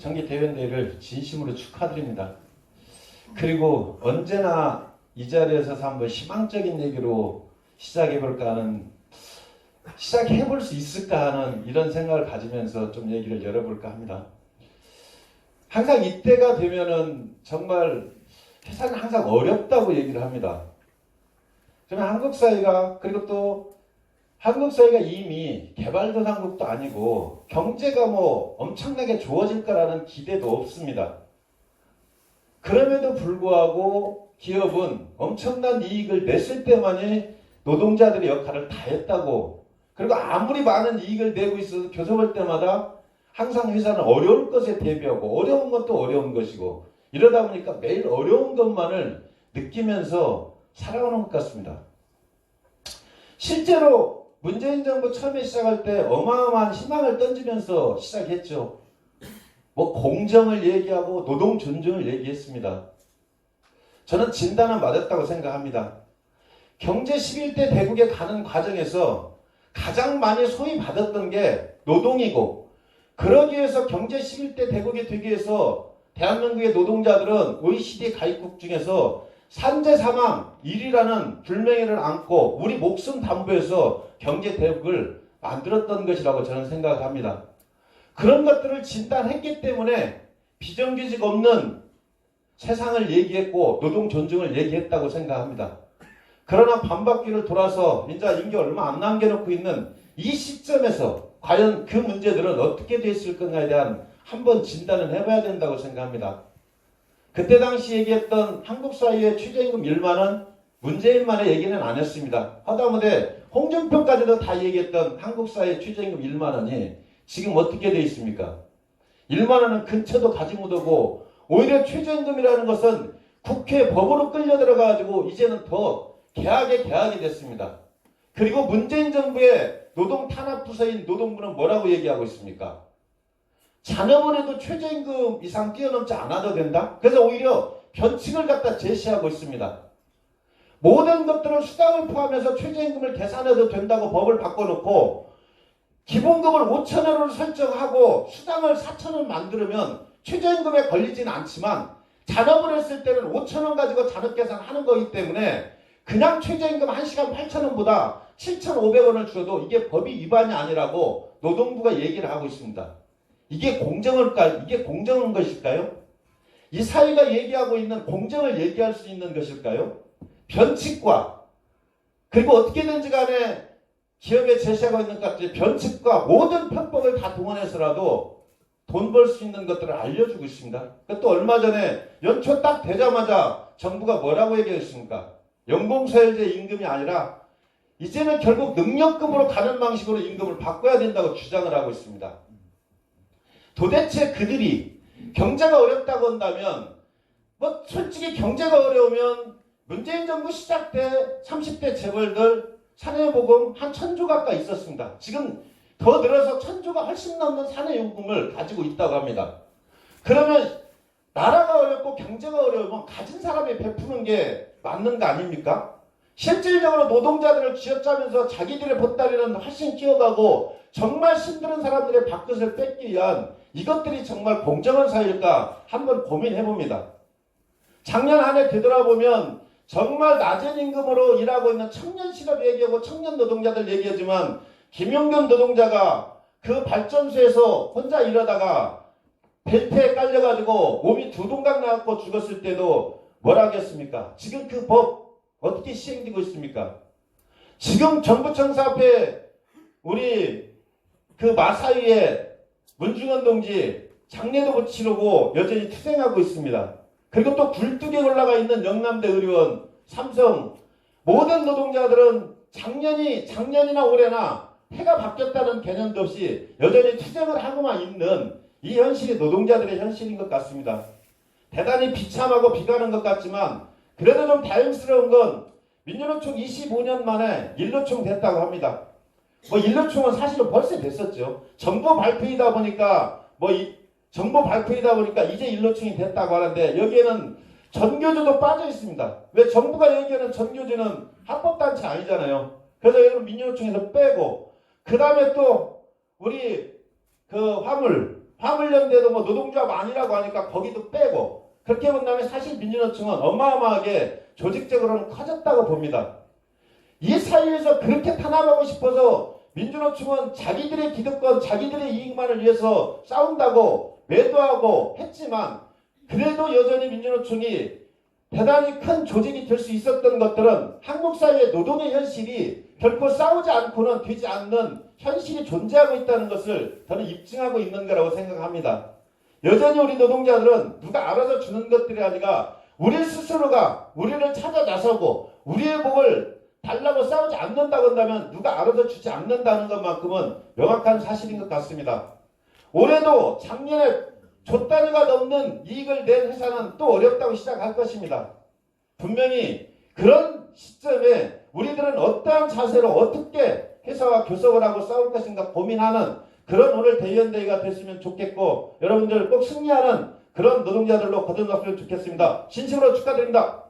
정기대회를 진심으로 축하드립니다. 그리고 언제나 이 자리에서 한번 희망적인 얘기로 시작해볼까 하는, 시작해볼 수 있을까 하는 이런 생각을 가지면서 좀 얘기를 열어볼까 합니다. 항상 이때가 되면은 정말 세상은 항상 어렵다고 얘기를 합니다. 그러면 한국 사회가, 그리고 또 한국 사회가 이미 개발도상국도 아니고 경제가 뭐 엄청나게 좋아질 거라는 기대도 없습니다. 그럼에도 불구하고 기업은 엄청난 이익을 냈을 때만이 노동자들의 역할을 다 했다고, 그리고 아무리 많은 이익을 내고 있어도 교섭할 때마다 항상 회사는 어려울 것에 대비하고 어려운 것도 어려운 것이고, 이러다 보니까 매일 어려운 것만을 느끼면서 살아오는 것 같습니다. 실제로 문재인 정부 처음에 시작할 때 어마어마한 희망을 던지면서 시작했죠. 뭐 공정을 얘기하고 노동 존중을 얘기했습니다. 저는 진단은 맞았다고 생각합니다. 경제 11대 대국에 가는 과정에서 가장 많이 소위 받았던 게 노동이고, 그러기 위해서 경제 11대 대국이 되기 위해서 대한민국의 노동자들은 OECD 가입국 중에서 산재사망 1위라는 불명예를 안고 우리 목숨 담보해서 경제 대국을 만들었던 것이라고 저는 생각합니다. 그런 것들을 진단했기 때문에 비정규직 없는 세상을 얘기했고 노동 존중을 얘기했다고 생각합니다. 그러나 반바퀴를 돌아서 이제 임기 얼마 안 남겨놓고 있는 이 시점에서 과연 그 문제들은 어떻게 됐을 건가에 대한 한번 진단을 해봐야 된다고 생각합니다. 그때 당시 얘기했던 한국 사회의 최저임금 1만 원, 문재인만의 얘기는 안 했습니다. 하다못해 홍준표까지도 다 얘기했던 한국 사회의 최저임금 1만 원이 지금 어떻게 되어 있습니까? 1만 원은 근처도 가지 못하고, 오히려 최저임금이라는 것은 국회 법으로 끌려 들어가지고 이제는 더 개악이 됐습니다. 그리고 문재인 정부의 노동 탄압 부서인 노동부는 뭐라고 얘기하고 있습니까? 잔업을 해도 최저임금 이상 뛰어넘지 않아도 된다? 그래서 오히려 변칙을 갖다 제시하고 있습니다. 모든 것들을 수당을 포함해서 최저임금을 계산해도 된다고 법을 바꿔놓고 기본급을 5,000원으로 설정하고 수당을 4,000원 만들면 최저임금에 걸리진 않지만, 잔업을 했을 때는 5,000원 가지고 잔업 계산하는 거기 때문에 그냥 최저임금 1시간 8,000원보다 7,500원을 줘도 이게 법이 위반이 아니라고 노동부가 얘기를 하고 있습니다. 이게 공정일까요? 이게 공정한 것일까요? 이 사회가 얘기하고 있는 공정을 얘기할 수 있는 것일까요? 변칙과, 그리고 어떻게든지 간에 기업에 제시하고 있는 것들이 변칙과 모든 편법을 다 동원해서라도 돈 벌 수 있는 것들을 알려주고 있습니다. 또 얼마 전에 연초 딱 되자마자 정부가 뭐라고 얘기했습니까? 연공서열제 임금이 아니라 이제는 결국 능력금으로 가는 방식으로 임금을 바꿔야 된다고 주장을 하고 있습니다. 도대체 그들이 경제가 어렵다고 한다면, 뭐 솔직히 경제가 어려우면 문재인 정부 시작 때 30대 재벌들 사내보금 한 1,000조 가까이 있었습니다. 지금 더 늘어서 1,000조가 훨씬 넘는 사내요금을 가지고 있다고 합니다. 그러면 나라가 어렵고 경제가 어려우면 가진 사람이 베푸는 게 맞는 거 아닙니까? 실질적으로 노동자들을 쥐어짜면서 자기들의 보따리는 훨씬 끼어가고 정말 힘든 사람들의 밥그릇을 뺏기 위한, 이것들이 정말 공정한 사회일까 한번 고민해봅니다. 작년 한 해 되돌아보면 정말 낮은 임금으로 일하고 있는 청년 실업 얘기하고 청년 노동자들 얘기하지만, 김용균 노동자가 그 발전소에서 혼자 일하다가 벨트에 깔려가지고 몸이 두 동강 나갖고 죽었을 때도 뭐라 하겠습니까? 지금 그 법 어떻게 시행되고 있습니까? 지금 정부청사 앞에 우리 그 마사위의 문중원 동지 장례도 못 치르고 여전히 투쟁하고 있습니다. 그리고 또 굴뚝에 올라가 있는 영남대 의료원, 삼성, 모든 노동자들은 작년이나 올해나 해가 바뀌었다는 개념도 없이 여전히 투쟁을 하고만 있는 이 현실이 노동자들의 현실인 것 같습니다. 대단히 비참하고 비관한 것 같지만, 그래도 좀 다행스러운 건 민주노총 25년 만에 일노총 됐다고 합니다. 뭐 일노총은 사실은 벌써 됐었죠. 정부 발표이다 보니까 이제 일노총이 됐다고 하는데, 여기에는 전교조도 빠져 있습니다. 왜? 정부가 얘기하는 전교조는 합법단체 아니잖아요. 그래서 여러분 민주노총에서 빼고, 그 다음에 또 우리 그 화물 화물연대도 뭐 노동조합 아니라고 하니까 거기도 빼고 그렇게 본다면 사실 민주노총은 어마어마하게 조직적으로는 커졌다고 봅니다. 이 사이에서 그렇게 탄압하고 싶어서 민주노총은 자기들의 기득권, 자기들의 이익만을 위해서 싸운다고 매도하고 했지만 그래도 여전히 민주노총이 대단히 큰 조직이 될 수 있었던 것들은 한국 사회의 노동의 현실이 결코 싸우지 않고는 되지 않는 현실이 존재하고 있다는 것을 저는 입증하고 있는 거라고 생각합니다. 여전히 우리 노동자들은 누가 알아서 주는 것들이 아니라 우리 스스로가 우리를 찾아 나서고 우리의 목을 달라고 싸우지 않는다고 한다면 누가 알아서 주지 않는다는 것만큼은 명확한 사실인 것 같습니다. 올해도 작년에 조 단위가 넘는 이익을 낸 회사는 또 어렵다고 시작할 것입니다. 분명히 그런 시점에 우리들은 어떠한 자세로 어떻게 회사와 교섭을 하고 싸울 것인가 고민하는 그런 오늘 대의원대회가 됐으면 좋겠고 여러분들 꼭 승리하는 그런 노동자들로 거듭났으면 좋겠습니다. 진심으로 축하드립니다.